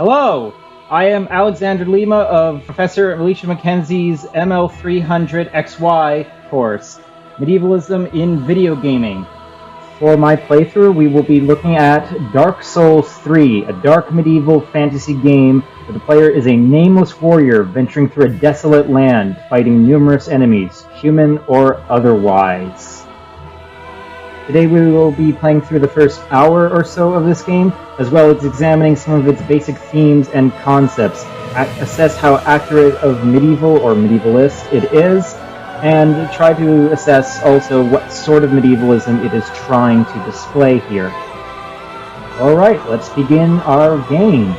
Hello, I am Alexander Lima of Professor Alicia McKenzie's ML300X-Y course, Medievalism in Video Gaming. For my playthrough, we will be looking at Dark Souls 3, a dark medieval fantasy game where the player is a nameless warrior venturing through a desolate land, fighting numerous enemies, human or otherwise. Today we will be playing through the first hour or so of this game, as well as examining some of its basic themes and concepts, assess how accurate of medieval or medievalist it is, and try to assess also what sort of medievalism it is trying to display here. Alright, let's begin our game.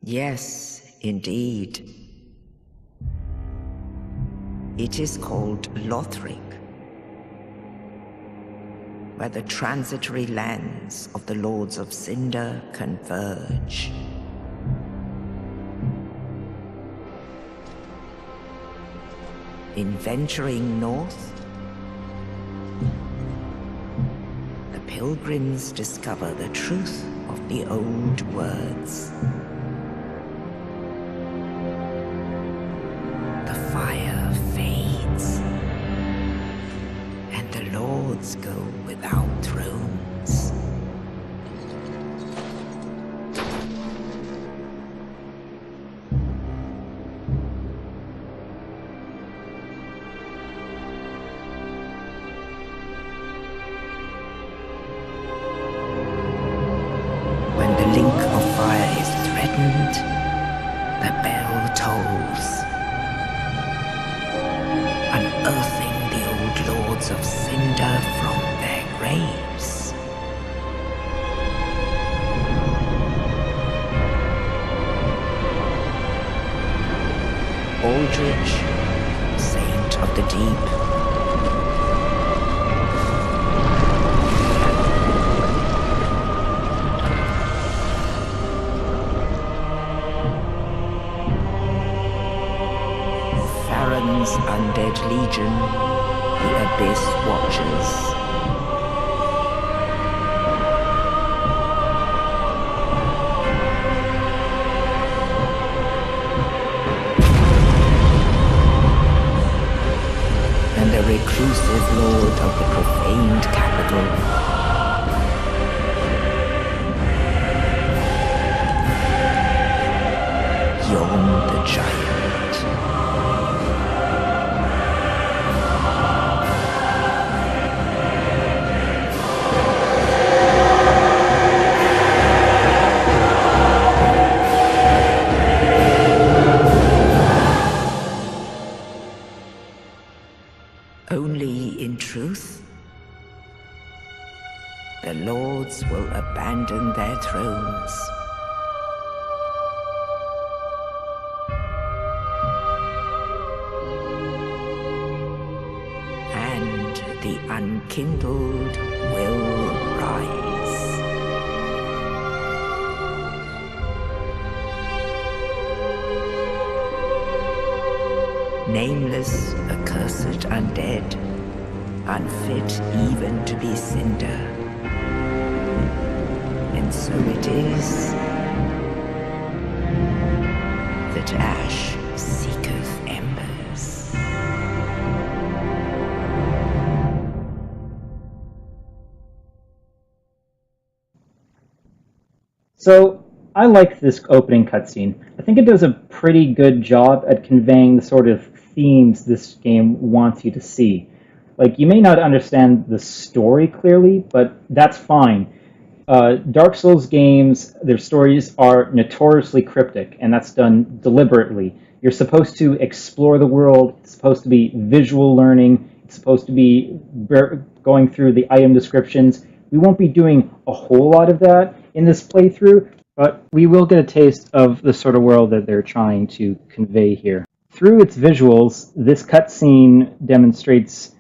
Yes, indeed. It is called Lothric, where the transitory lands of the Lords of Cinder converge. In venturing north, the pilgrims discover the truth of the old words. The fire fades, and the lords go without thrones. When the link of fire is threatened, the bell tolls, unearthing the old Lords of Cinder from their graves. Aldrich, Saint of the Deep, Farron's undead legion, the Abyss Watchers. And the reclusive lord of the profaned capital, Yom the Giant. Only in truth, the lords will abandon their thrones. And the unkindled will rise. Nameless, accursed undead, unfit even to be cinder. And so it is that ash seeketh embers. So, I like this opening cutscene. I think it does a pretty good job at conveying the sort of themes this game wants you to see. Like, you may not understand the story clearly, but that's fine. Dark Souls games, their stories are notoriously cryptic, and that's done deliberately. You're supposed to explore the world, it's supposed to be visual learning, it's supposed to be going through the item descriptions. We won't be doing a whole lot of that in this playthrough, But we will get a taste of the sort of world that they're trying to convey here. Through its visuals, this cutscene demonstrates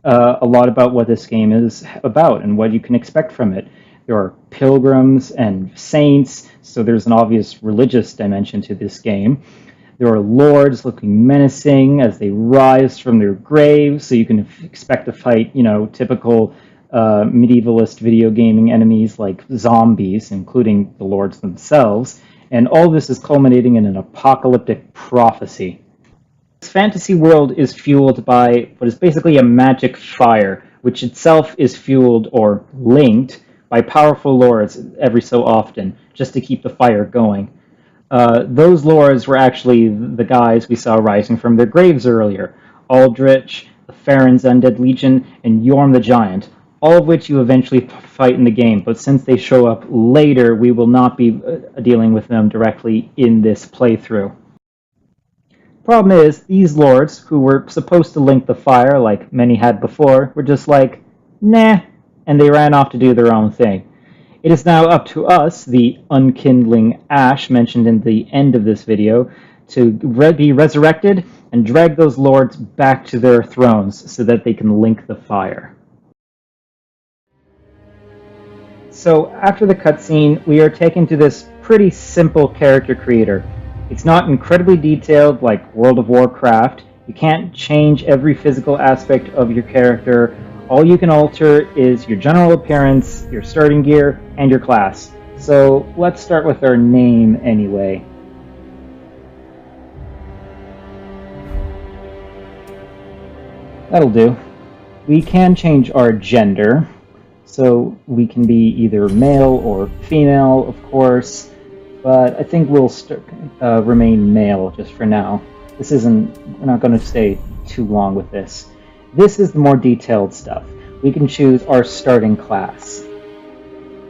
a lot about what this game is about and what you can expect from it. There are pilgrims and saints, so there's an obvious religious dimension to this game. There are lords looking menacing as they rise from their graves, so you can expect to fight, typical medievalist video gaming enemies like zombies, including the lords themselves. And all this is culminating in an apocalyptic prophecy. This fantasy world is fueled by what is basically a magic fire, which itself is fueled or linked by powerful lords every so often, just to keep the fire going. Those lords were actually the guys we saw rising from their graves earlier. Aldrich, the Farron's Undead Legion, and Yorm the Giant, all of which you eventually fight in the game, but since they show up later, we will not be dealing with them directly in this playthrough. Problem is, these lords, who were supposed to link the fire like many had before, were just like, nah, and they ran off to do their own thing. It is now up to us, the unkindling ash mentioned in the end of this video, to be resurrected and drag those lords back to their thrones so that they can link the fire. So after the cutscene, we are taken to this pretty simple character creator. It's not incredibly detailed like World of Warcraft. You can't change every physical aspect of your character. All you can alter is your general appearance, your starting gear, and your class. So let's start with our name anyway. That'll do. We can change our gender. So we can be either male or female, of course, but I think we'll remain male just for now. We're not going to stay too long with this. This is the more detailed stuff. We can choose our starting class.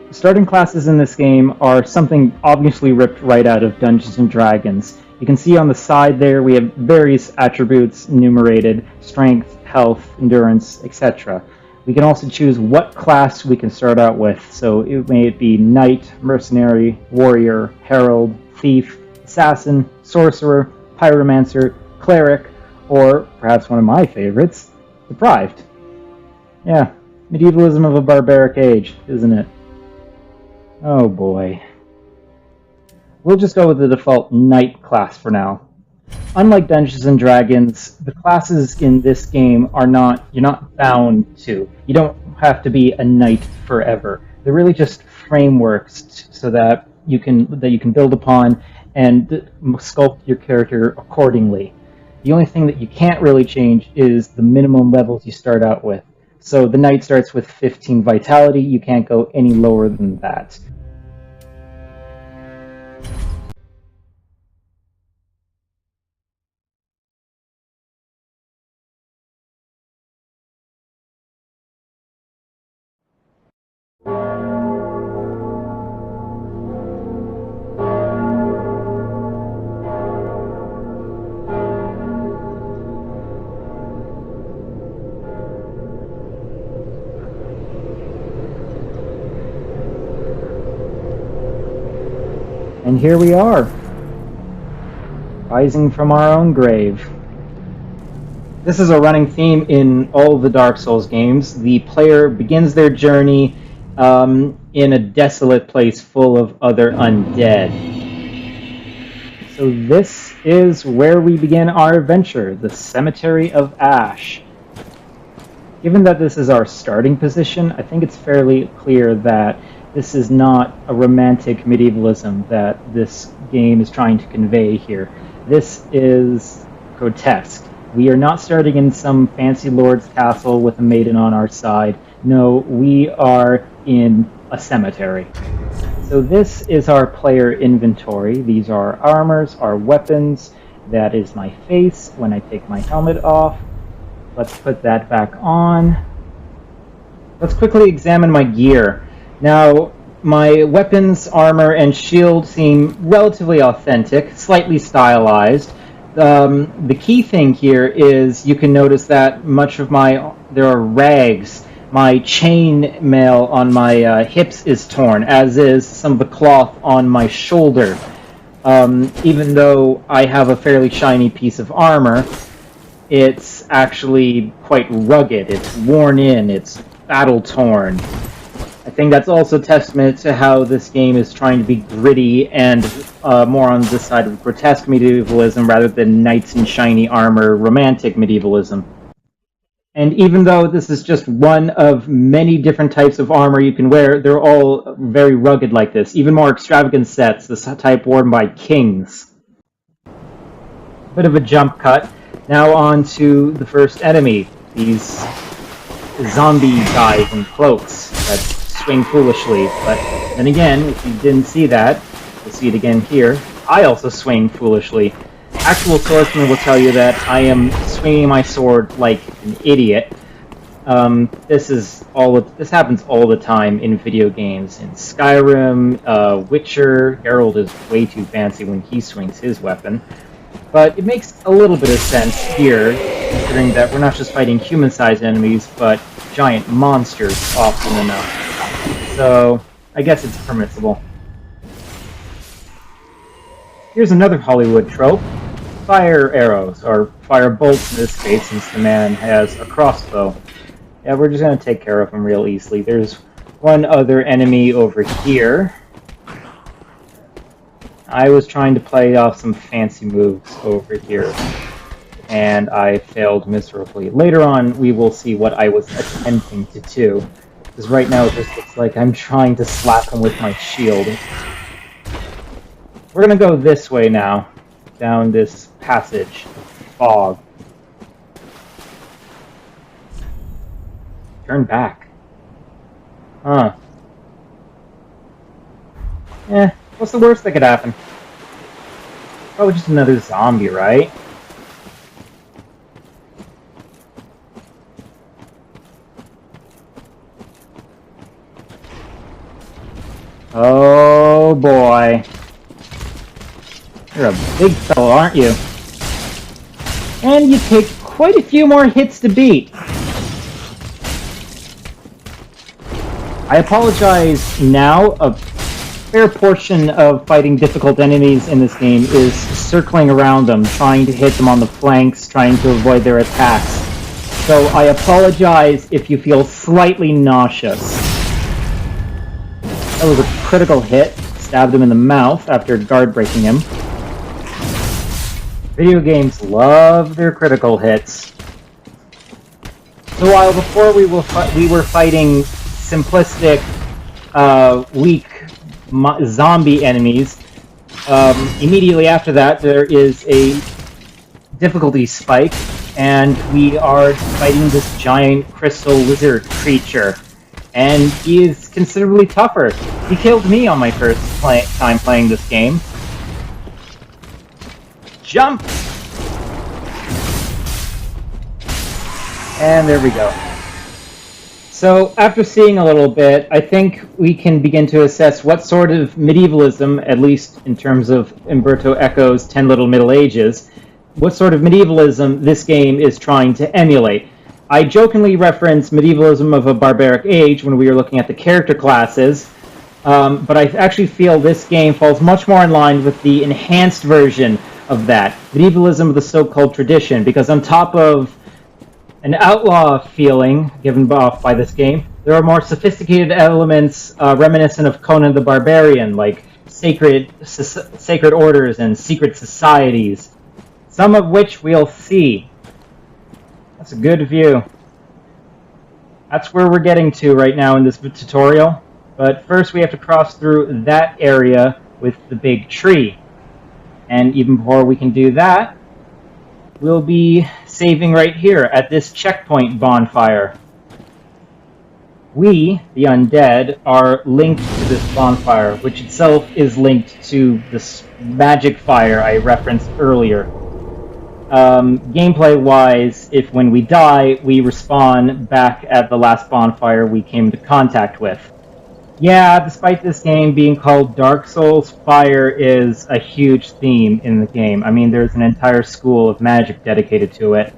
The starting classes in this game are something obviously ripped right out of Dungeons & Dragons. You can see on the side there we have various attributes enumerated: strength, health, endurance, etc. We can also choose what class we can start out with, so it may be Knight, Mercenary, Warrior, Herald, Thief, Assassin, Sorcerer, Pyromancer, Cleric, or perhaps one of my favorites, Deprived. Yeah, medievalism of a barbaric age, isn't it? Oh boy. We'll just go with the default Knight class for now. Unlike Dungeons & Dragons, the classes in this game you're not bound to. You don't have to be a knight forever. They're really just frameworks so that you can build upon and sculpt your character accordingly. The only thing that you can't really change is the minimum levels you start out with. So the knight starts with 15 vitality, you can't go any lower than that. And here we are, rising from our own grave. This is a running theme in all the Dark Souls games. The player begins their journey in a desolate place full of other undead. So this is where we begin our adventure, the Cemetery of Ash. Given that this is our starting position, I think it's fairly clear that this is not a romantic medievalism that this game is trying to convey here. This is grotesque. We are not starting in some fancy lord's castle with a maiden on our side. No, we are in a cemetery. So this is our player inventory. These are armors, our weapons. That is my face when I take my helmet off. Let's put that back on. Let's quickly examine my gear. Now, my weapons, armor, and shield seem relatively authentic, slightly stylized. The key thing here is you can notice that there are rags My chain mail on my hips is torn, as is some of the cloth on my shoulder. Even though I have a fairly shiny piece of armor, it's actually quite rugged. It's worn in. It's battle-torn. I think that's also testament to how this game is trying to be gritty and more on the side of grotesque medievalism rather than knights in shiny armor romantic medievalism. And even though this is just one of many different types of armor you can wear, they're all very rugged like this. Even more extravagant sets, this type worn by kings. Bit of a jump cut. Now on to the first enemy. These zombie guys in cloaks that swing foolishly. But then again, if you didn't see that, you'll see it again here. I also swing foolishly. Actual swordsman will tell you that I am swinging my sword like an idiot. This happens all the time in video games. In Skyrim, Witcher, Geralt is way too fancy when he swings his weapon. But it makes a little bit of sense here, considering that we're not just fighting human-sized enemies, but giant monsters often enough. So, I guess it's permissible. Here's another Hollywood trope. Fire arrows, or fire bolts in this case, since the man has a crossbow. Yeah, we're just going to take care of him real easily. There's one other enemy over here. I was trying to play off some fancy moves over here, and I failed miserably. Later on, we will see what I was attempting to do, because right now it just looks like I'm trying to slap him with my shield. We're going to go this way now, down this passage of fog. Turn back. Huh. What's the worst that could happen? Probably just another zombie, right? Oh boy. You're a big fellow, aren't you? And you take quite a few more hits to beat. I apologize now. A fair portion of fighting difficult enemies in this game is circling around them, trying to hit them on the flanks, trying to avoid their attacks. So I apologize if you feel slightly nauseous. That was a critical hit. Stabbed him in the mouth after guard breaking him. Video games love their critical hits. So while before we were fighting simplistic, weak zombie enemies, immediately after that there is a difficulty spike, and we are fighting this giant crystal lizard creature. And he is considerably tougher. He killed me on my first time playing this game. Jump! And there we go. So, after seeing a little bit, I think we can begin to assess what sort of medievalism, at least in terms of Umberto Eco's 10 Little Middle Ages, what sort of medievalism this game is trying to emulate. I jokingly referenced medievalism of a barbaric age when we were looking at the character classes, but I actually feel this game falls much more in line with the enhanced version of that, medievalism of the so-called tradition, because on top of an outlaw feeling given off by this game, there are more sophisticated elements reminiscent of Conan the Barbarian, like sacred orders and secret societies, some of which we'll see. That's a good view. That's where we're getting to right now in this tutorial, but first we have to cross through that area with the big tree. And even before we can do that, we'll be saving right here at this checkpoint bonfire. We, the undead, are linked to this bonfire, which itself is linked to this magic fire I referenced earlier. Gameplay-wise, if when we die, we respawn back at the last bonfire we came into contact with. Yeah, despite this game being called Dark Souls, fire is a huge theme in the game. I mean, there's an entire school of magic dedicated to it.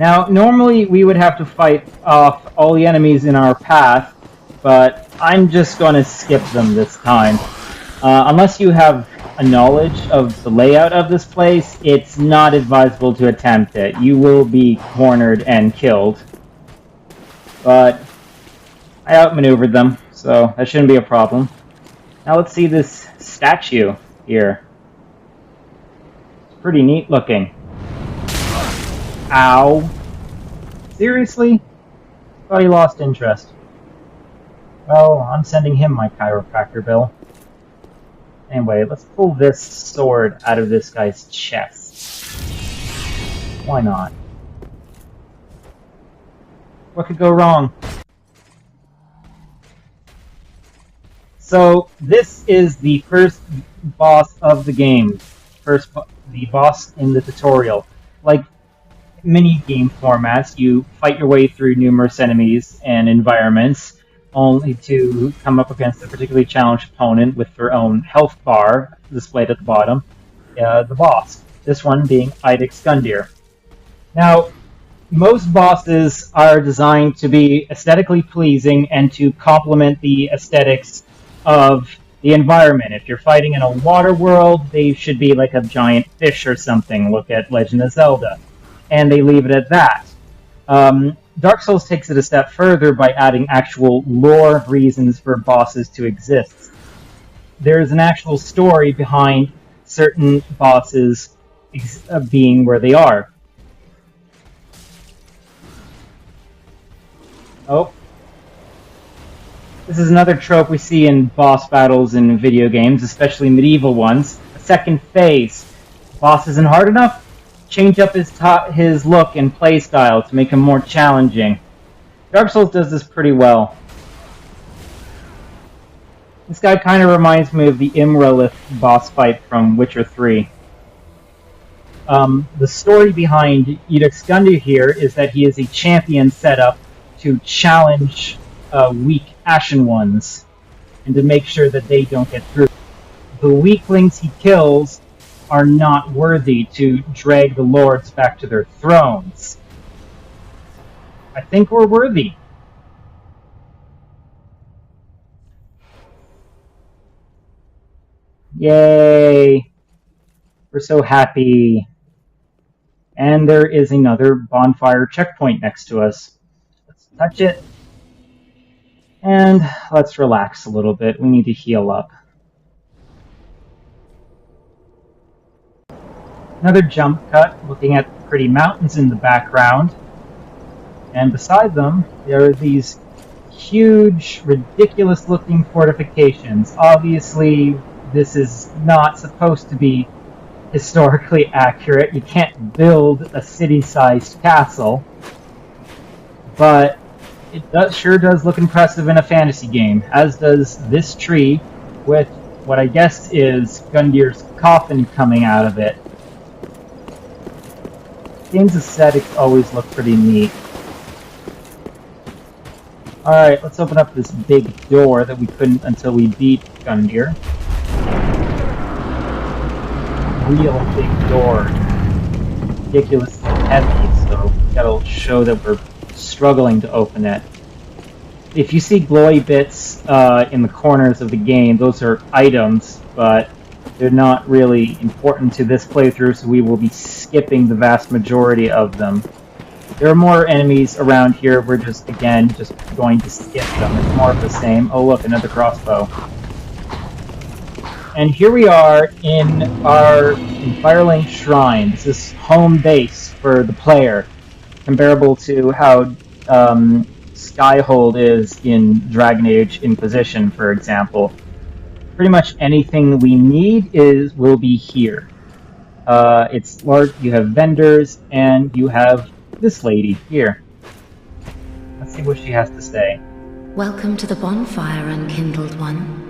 Now, normally we would have to fight off all the enemies in our path, but I'm just going to skip them this time. Unless you have a knowledge of the layout of this place, it's not advisable to attempt it. You will be cornered and killed. But I outmaneuvered them, so that shouldn't be a problem. Now let's see this statue here. It's pretty neat looking. Ow. Seriously? Thought he lost interest. Well, I'm sending him my chiropractor bill. Anyway, let's pull this sword out of this guy's chest. Why not? What could go wrong? So, this is the first boss of the game. The boss in the tutorial. Like many game formats, you fight your way through numerous enemies and environments, only to come up against a particularly challenged opponent with their own health bar displayed at the bottom, the boss. This one being Idix Gundyr. Now, most bosses are designed to be aesthetically pleasing and to complement the aesthetics of the environment. If you're fighting in a water world, they should be like a giant fish or something. Look at Legend of Zelda. And they leave it at that. Dark Souls takes it a step further by adding actual lore reasons for bosses to exist. There's an actual story behind certain bosses being where they are. Oh. This is another trope we see in boss battles in video games, especially medieval ones. A second phase. Boss isn't hard enough? Change up his look and playstyle to make him more challenging. Dark Souls does this pretty well. This guy kind of reminds me of the Imralith boss fight from Witcher 3. The story behind Idix Gundyr here is that he is a champion set up to challenge weak Ashen Ones, and to make sure that they don't get through. The weaklings he kills are not worthy to drag the lords back to their thrones. I think we're worthy. Yay! We're so happy. And there is another bonfire checkpoint next to us. Let's touch it. And let's relax a little bit. We need to heal up. Another jump cut, looking at the pretty mountains in the background. And beside them, there are these huge, ridiculous-looking fortifications. Obviously, this is not supposed to be historically accurate. You can't build a city-sized castle. But it sure does look impressive in a fantasy game, as does this tree with what I guess is Gundyr's coffin coming out of it. Game's aesthetics always look pretty neat. Alright, let's open up this big door that we couldn't until we beat Gundyr. Real big door. Ridiculously heavy, so that'll show that we're struggling to open it. If you see glowy bits in the corners of the game, those are items, but they're not really important to this playthrough, so we will be skipping the vast majority of them. There are more enemies around here. We're just going to skip them. It's more of the same. Oh look, another crossbow. And here we are in our Firelink Shrine. This is home base for the player, comparable to how Skyhold is in Dragon Age Inquisition, for example. Pretty much anything we need will be here. It's large. You have vendors, and you have this lady here. Let's see what she has to say. Welcome to the bonfire, unkindled one.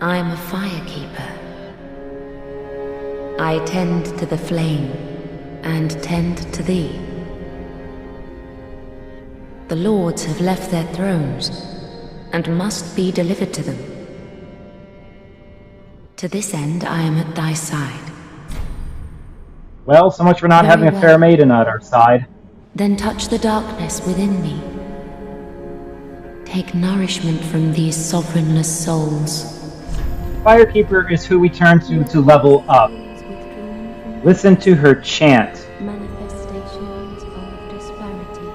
I am a firekeeper. I tend to the flame, and tend to thee. The lords have left their thrones, and must be delivered to them. To this end I am at thy side. Well, so much for not Very having a fair well. maiden at our side. Then touch the darkness within me. Take nourishment from these sovereignless souls. Firekeeper is who we turn to level up. Listen to her chant. Manifestations of disparity,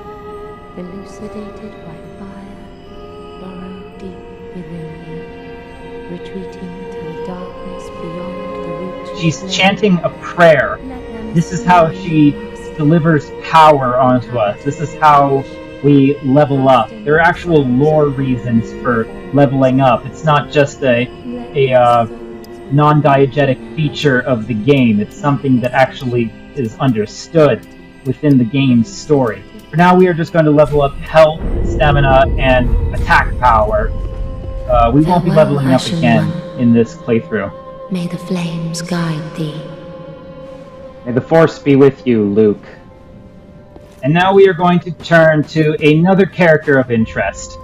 elucidated by fire, burrow deep within me, retreating to the darkness beyond the reach. She's chanting a prayer. This is how she delivers power onto us. This is how we level up. There are actual lore reasons for leveling up. It's not just a non-diegetic feature of the game. It's something that actually is understood within the game's story. For now, we are just going to level up health, stamina, and attack power. We won't be leveling up again in this playthrough. May the flames guide thee. May the Force be with you, Luke. And now we are going to turn to another character of interest.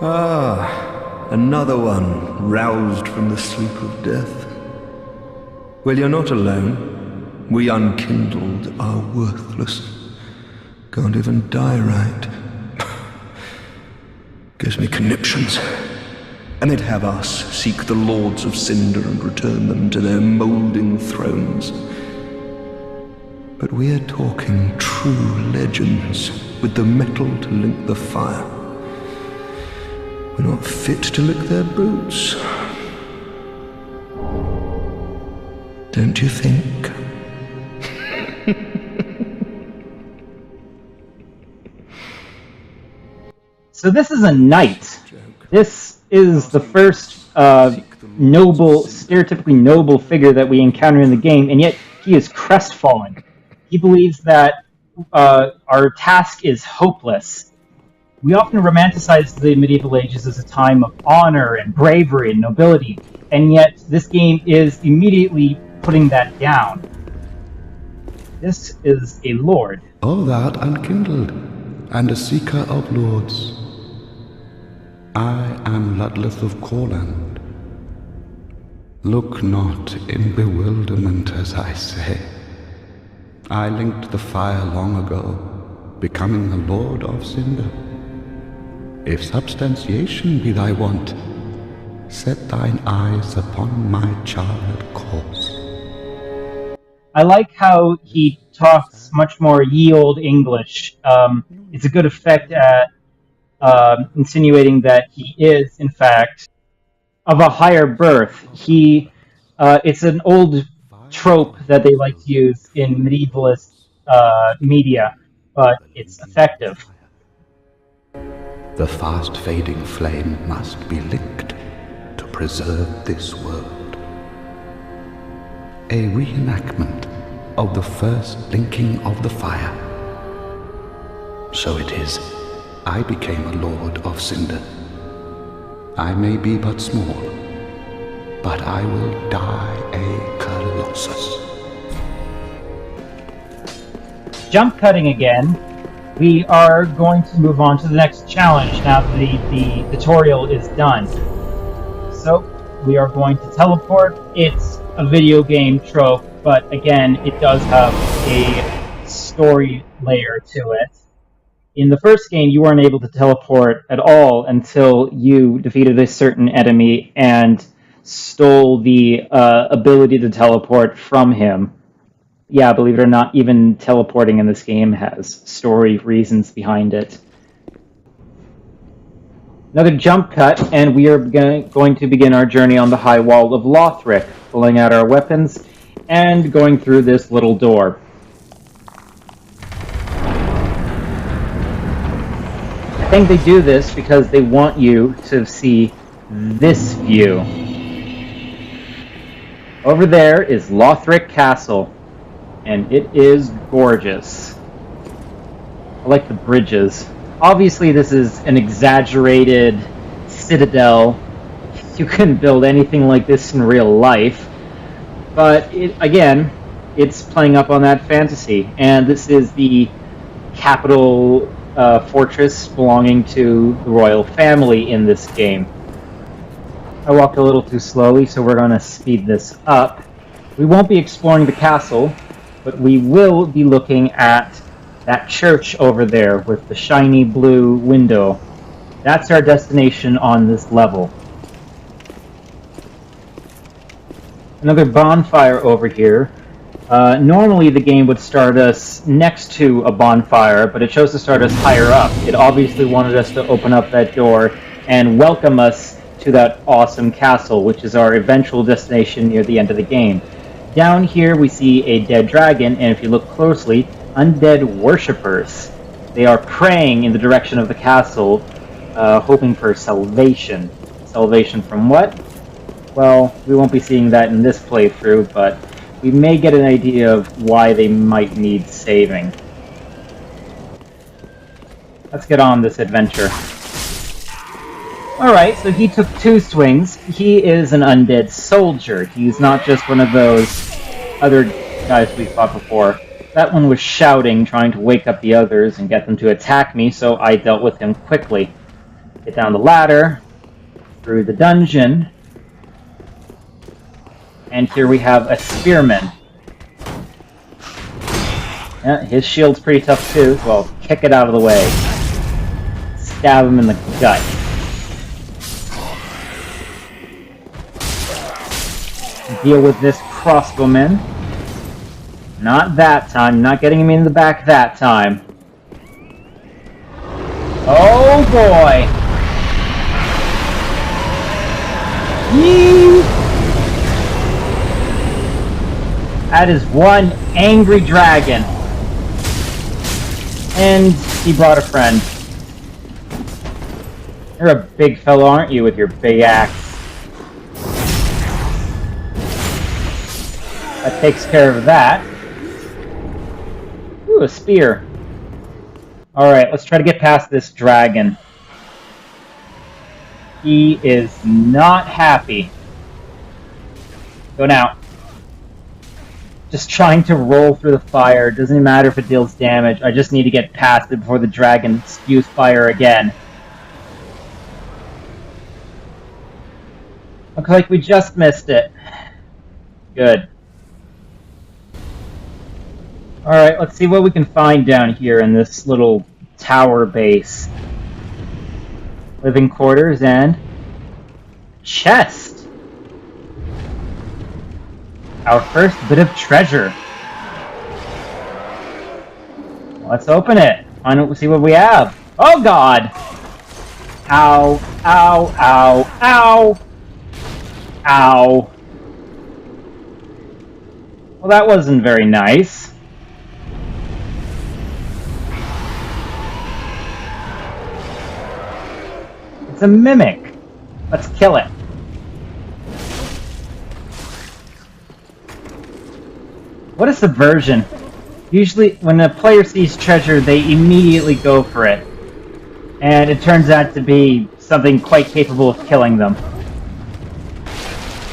Ah, another one roused from the sleep of death. Well, you're not alone. We unkindled are worthless. Can't even die right. Gives me conniptions. And they'd have us seek the Lords of Cinder and return them to their moulding thrones. But we're talking true legends, with the metal to link the fire. We're not fit to lick their boots. Don't you think? So this is a knight. This is the first noble, stereotypically noble figure that we encounter in the game, and yet he is crestfallen. He believes that our task is hopeless. We often romanticize the medieval ages as a time of honor and bravery and nobility, and yet this game is immediately putting that down. This is a lord. O thou unkindled, and a seeker of lords. I am Ludleth of Corland. Look not in bewilderment as I say. I linked the fire long ago, becoming the Lord of Cinder. If substantiation be thy want, set thine eyes upon my charred course. I like how he talks much more ye olde English. It's a good effect at insinuating that he is, in fact, of a higher birth. It's an old trope that they like to use in medievalist media, but it's effective. The fast-fading flame must be licked to preserve this world. A reenactment of the first linking of the fire. So it is, I became a Lord of Cinder. I may be but small, but I will die a Colossus. Jump cutting again. We are going to move on to the next challenge now that the tutorial is done. So, we are going to teleport. It's a video game trope, but again, it does have a story layer to it. In the first game, you weren't able to teleport at all until you defeated a certain enemy and stole the ability to teleport from him. Yeah, believe it or not, even teleporting in this game has story reasons behind it. Another jump cut, and we are going to begin our journey on the high wall of Lothric, pulling out our weapons and going through this little door. I think they do this because they want you to see this view. Over there is Lothric Castle, and it is gorgeous. I like the bridges. Obviously, this is an exaggerated citadel. You couldn't build anything like this in real life. But, again, it's playing up on that fantasy. And this is the capital fortress belonging to the royal family in this game. I walked a little too slowly, so we're going to speed this up. We won't be exploring the castle, but we will be looking at that church over there with the shiny blue window. That's our destination on this level. Another bonfire over here. Normally the game would start us next to a bonfire, but it chose to start us higher up. It obviously wanted us to open up that door and welcome us to that awesome castle, which is our eventual destination near the end of the game. Down here we see a dead dragon, and if you look closely, undead worshippers. They are praying in the direction of the castle, hoping for salvation. Salvation from what? Well, we won't be seeing that in this playthrough, but we may get an idea of why they might need saving. Let's get on this adventure. Alright, so he took 2 swings. He is an undead soldier. He's not just one of those other guys we fought before. That one was shouting, trying to wake up the others and get them to attack me, so I dealt with him quickly. Get down the ladder, through the dungeon, and here we have a spearman. Yeah, his shield's pretty tough too, so I'll kick it out of the way. Stab him in the gut. Deal with this crossbowman. Not that time. Not getting him in the back that time. Oh boy! Yee! That is one angry dragon. And he brought a friend. You're a big fellow, aren't you, with your big axe? That takes care of that. Ooh, a spear. Alright, let's try to get past this dragon. He is not happy. Go now. Just trying to roll through the fire. Doesn't matter if it deals damage. I just need to get past it before the dragon spews fire again. Looks like we just missed it. Good. Alright, let's see what we can find down here in this little tower base. Living quarters and chest. Our first bit of treasure. Let's open it. Find out, see what we have. Oh god! Ow, ow, ow, ow! Ow. Well, that wasn't very nice. It's a mimic. Let's kill it. What a subversion. Usually, when a player sees treasure, they immediately go for it. And it turns out to be something quite capable of killing them.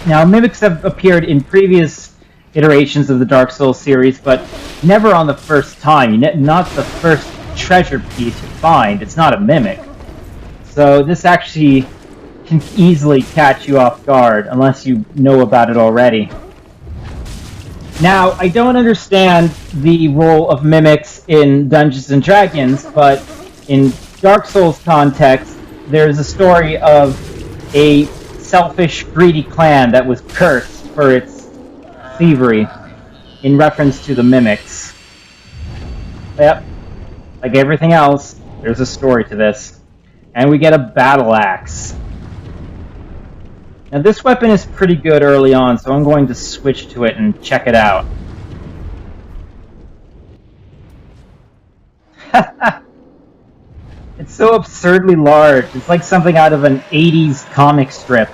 Now, mimics have appeared in previous iterations of the Dark Souls series, but never on the first time. Not the first treasure piece you find. It's not a mimic. So this actually can easily catch you off guard, unless you know about it already. Now, I don't understand the role of mimics in Dungeons & Dragons, but in Dark Souls context, there's a story of a selfish, greedy clan that was cursed for its thievery, in reference to the mimics. Yep, like everything else, there's a story to this. And we get a battle axe. Now this weapon is pretty good early on, so I'm going to switch to it and check it out. It's so absurdly large. It's like something out of an 80s comic strip.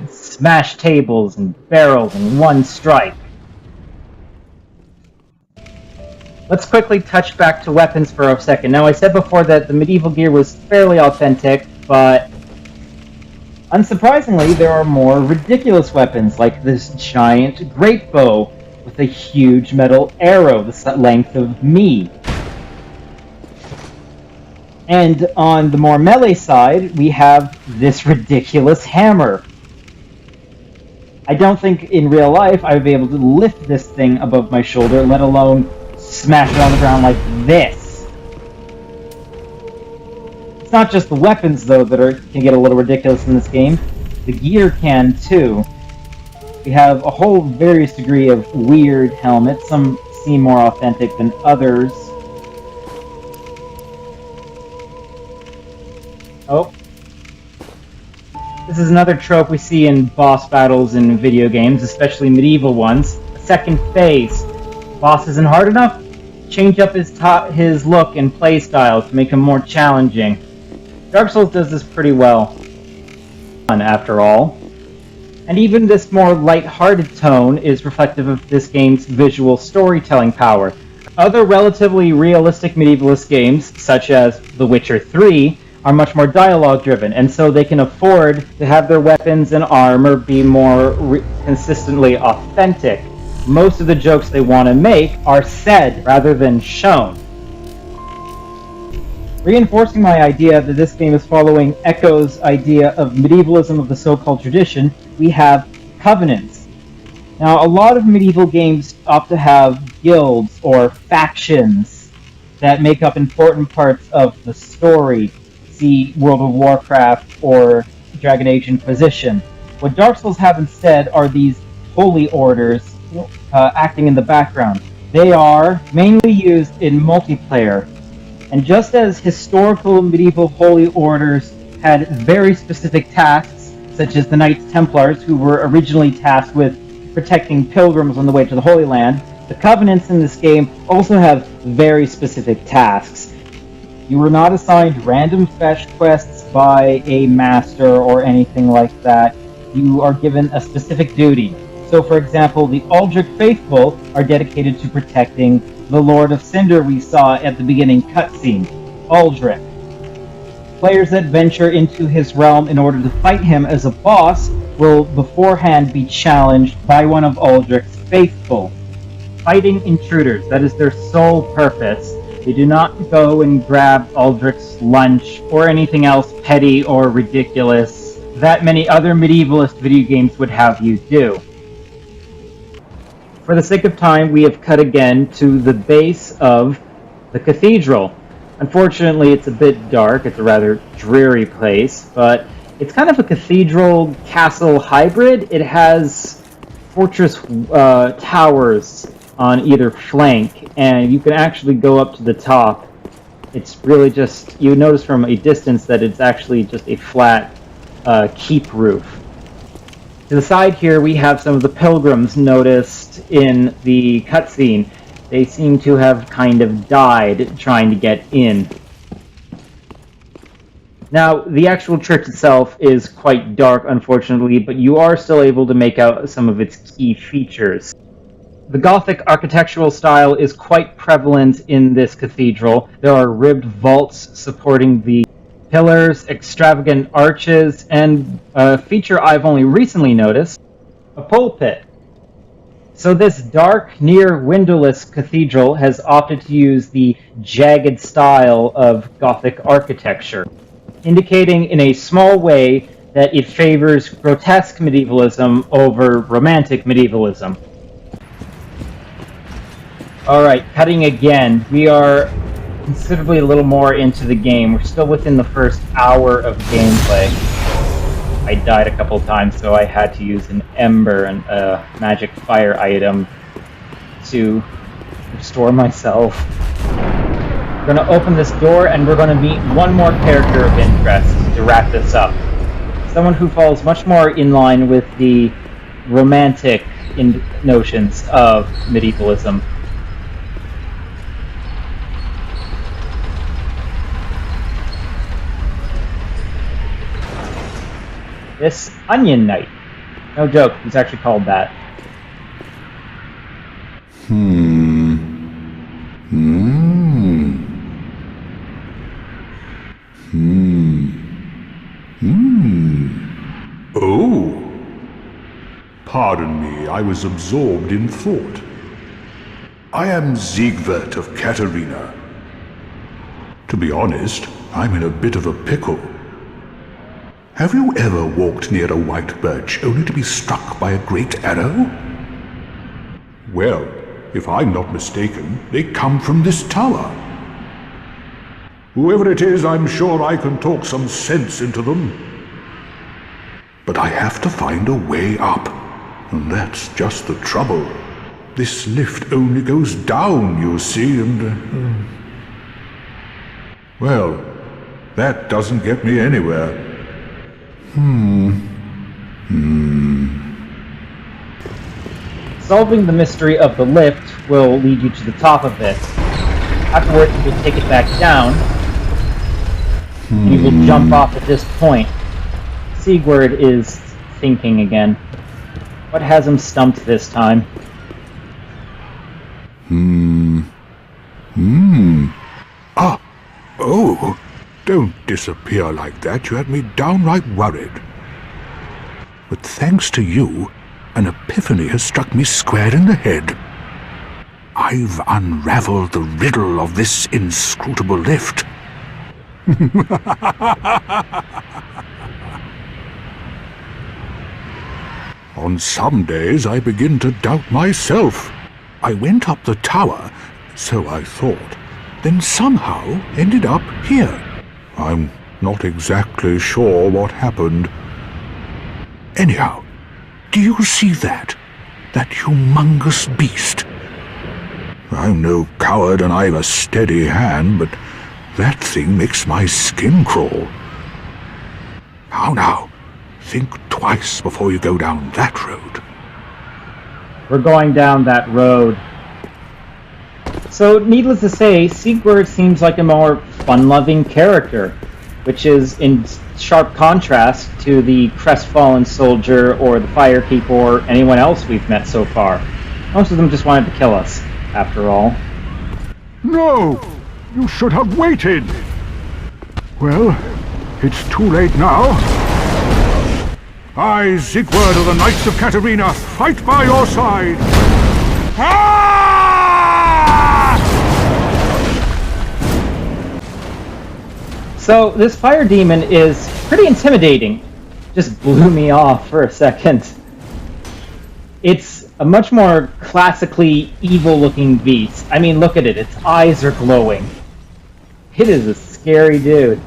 Smash tables and barrels in one strike. Let's quickly touch back to weapons for a second. Now, I said before that the medieval gear was fairly authentic, but unsurprisingly, there are more ridiculous weapons, like this giant great bow with a huge metal arrow the length of me. And on the more melee side, we have this ridiculous hammer. I don't think in real life I would be able to lift this thing above my shoulder, let alone smash it on the ground like this. It's not just the weapons, though, that can get a little ridiculous in this game. The gear can, too. We have a whole various degree of weird helmets. Some seem more authentic than others. Oh. This is another trope we see in boss battles in video games, especially medieval ones. Second phase. Boss isn't hard enough? Change up his look and play style to make him more challenging. Dark Souls does this pretty well, after all. And even this more light-hearted tone is reflective of this game's visual storytelling power. Other relatively realistic medievalist games, such as The Witcher 3, are much more dialogue-driven, and so they can afford to have their weapons and armor be more consistently authentic. Most of the jokes they want to make are said rather than shown. Reinforcing my idea that this game is following Echo's idea of medievalism of the so-called tradition, we have covenants. Now, a lot of medieval games opt to have guilds or factions that make up important parts of the story. See World of Warcraft or Dragon Age Inquisition. What Dark Souls have instead are these holy orders acting in the background. They are mainly used in multiplayer. And just as historical medieval holy orders had very specific tasks, such as the Knights Templars, who were originally tasked with protecting pilgrims on the way to the Holy Land, the covenants in this game also have very specific tasks. You were not assigned random fetch quests by a master or anything like that. You are given a specific duty. So, for example, the Aldrich Faithful are dedicated to protecting the Lord of Cinder we saw at the beginning cutscene, Aldrich. Players that venture into his realm in order to fight him as a boss will beforehand be challenged by one of Aldrich's Faithful. Fighting intruders, that is their sole purpose. They do not go and grab Aldrich's lunch or anything else petty or ridiculous that many other medievalist video games would have you do. For the sake of time, we have cut again to the base of the cathedral. Unfortunately, it's a bit dark. It's a rather dreary place, but it's kind of a cathedral castle hybrid. It has fortress towers on either flank, and you can actually go up to the top. It's really just, you notice from a distance that it's actually just a flat keep roof. To the side here, we have some of the pilgrims noticed in the cutscene. They seem to have kind of died trying to get in. Now, the actual church itself is quite dark, unfortunately, but you are still able to make out some of its key features. The Gothic architectural style is quite prevalent in this cathedral. There are ribbed vaults supporting the pillars, extravagant arches, and a feature I've only recently noticed, a pulpit. So this dark, near windowless cathedral has opted to use the jagged style of Gothic architecture, indicating in a small way that it favors grotesque medievalism over romantic medievalism. Alright, cutting again. We are considerably a little more into the game. We're still within the first hour of gameplay. I died a couple times, so I had to use an ember and a magic fire item to restore myself. We're going to open this door and we're going to meet one more character of interest to wrap this up. Someone who falls much more in line with the romantic notions of medievalism. This Onion Knight. No joke, he's actually called that. Oh. Pardon me, I was absorbed in thought. I am Siegwart of Katarina. To be honest, I'm in a bit of a pickle. Have you ever walked near a white birch only to be struck by a great arrow? Well, if I'm not mistaken, they come from this tower. Whoever it is, I'm sure I can talk some sense into them. But I have to find a way up, and that's just the trouble. This lift only goes down, you see, and... Well, that doesn't get me anywhere. Solving the mystery of the lift will lead you to the top of it. Afterwards, you will take it back down, and you will jump off at this point. Sigurd is thinking again. What has him stumped this time? Oh, don't disappear like that. You had me downright worried. But thanks to you, an epiphany has struck me square in the head. I've unraveled the riddle of this inscrutable lift. On some days I begin to doubt myself. I went up the tower, so I thought, then somehow ended up here. I'm not exactly sure what happened. Anyhow, do you see that? That humongous beast? I'm no coward and I've a steady hand, but that thing makes my skin crawl. Now, think twice before you go down that road. We're going down that road. So, needless to say, Sigurd seems like a more fun-loving character, which is in sharp contrast to the crestfallen soldier or the firekeeper or anyone else we've met so far. Most of them just wanted to kill us, after all. No! You should have waited! Well, it's too late now. I, Sigurd of the Knights of Katarina, fight by your side! Ah! So, this fire demon is pretty intimidating. Just blew me off for a second. It's a much more classically evil-looking beast. I mean, look at it. Its eyes are glowing. It is a scary dude.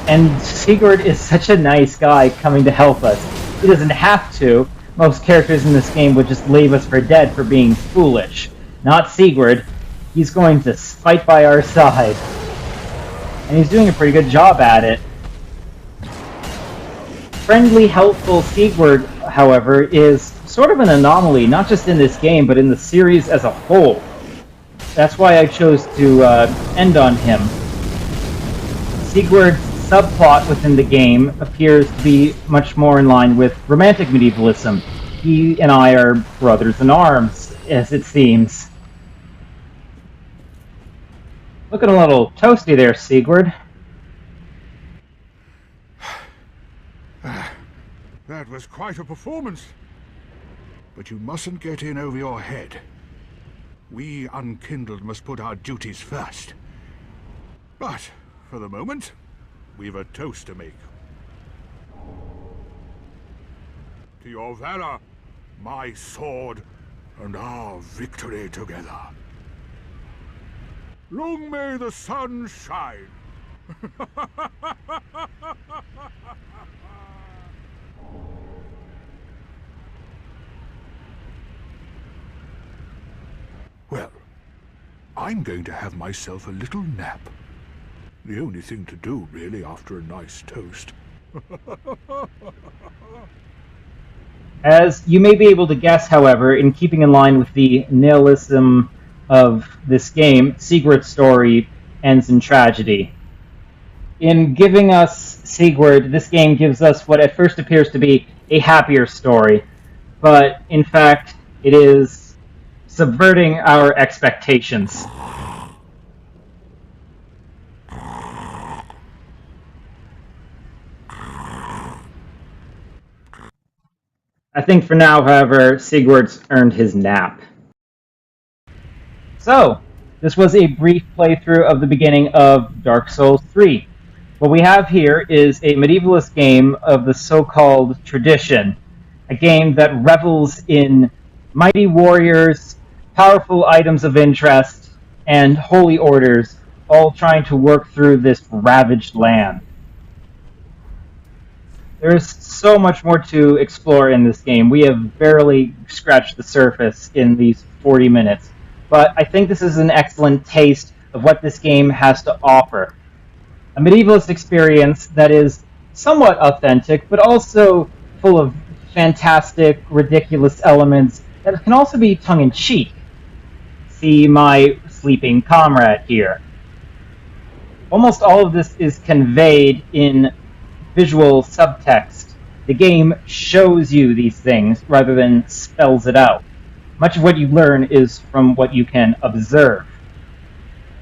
And Sigurd is such a nice guy coming to help us. He doesn't have to. Most characters in this game would just leave us for dead for being foolish. Not Sigurd. He's going to fight by our side. And he's doing a pretty good job at it. Friendly, helpful Sigurd, however, is sort of an anomaly, not just in this game, but in the series as a whole. That's why I chose to end on him. Sigurd's subplot within the game appears to be much more in line with romantic medievalism. He and I are brothers in arms, as it seems. Looking a little toasty there, Sigurd. That was quite a performance. But you mustn't get in over your head. We unkindled must put our duties first. But, for the moment, we've a toast to make. To your valor, my sword, and our victory together. Long may the sun shine. Well, I'm going to have myself a little nap. The only thing to do, really, after a nice toast. As you may be able to guess, however, in keeping in line with the nihilism of this game, Sigurd's story ends in tragedy. In giving us Sigurd, this game gives us what at first appears to be a happier story, but in fact, it is subverting our expectations. I think for now, however, Sigurd's earned his nap. So, this was a brief playthrough of the beginning of Dark Souls 3. What we have here is a medievalist game of the so-called tradition, a game that revels in mighty warriors, powerful items of interest, and holy orders, all trying to work through this ravaged land. There's so much more to explore in this game. We have barely scratched the surface in these 40 minutes, but I think this is an excellent taste of what this game has to offer. A medievalist experience that is somewhat authentic, but also full of fantastic, ridiculous elements that can also be tongue-in-cheek. See my sleeping comrade here. Almost all of this is conveyed in visual subtext. The game shows you these things rather than spells it out. Much of what you learn is from what you can observe.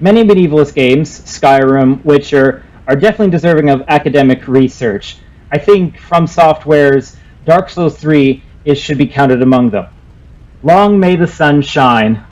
Many medievalist games, Skyrim, Witcher, are definitely deserving of academic research. I think From Software's Dark Souls 3 should be counted among them. Long may the sun shine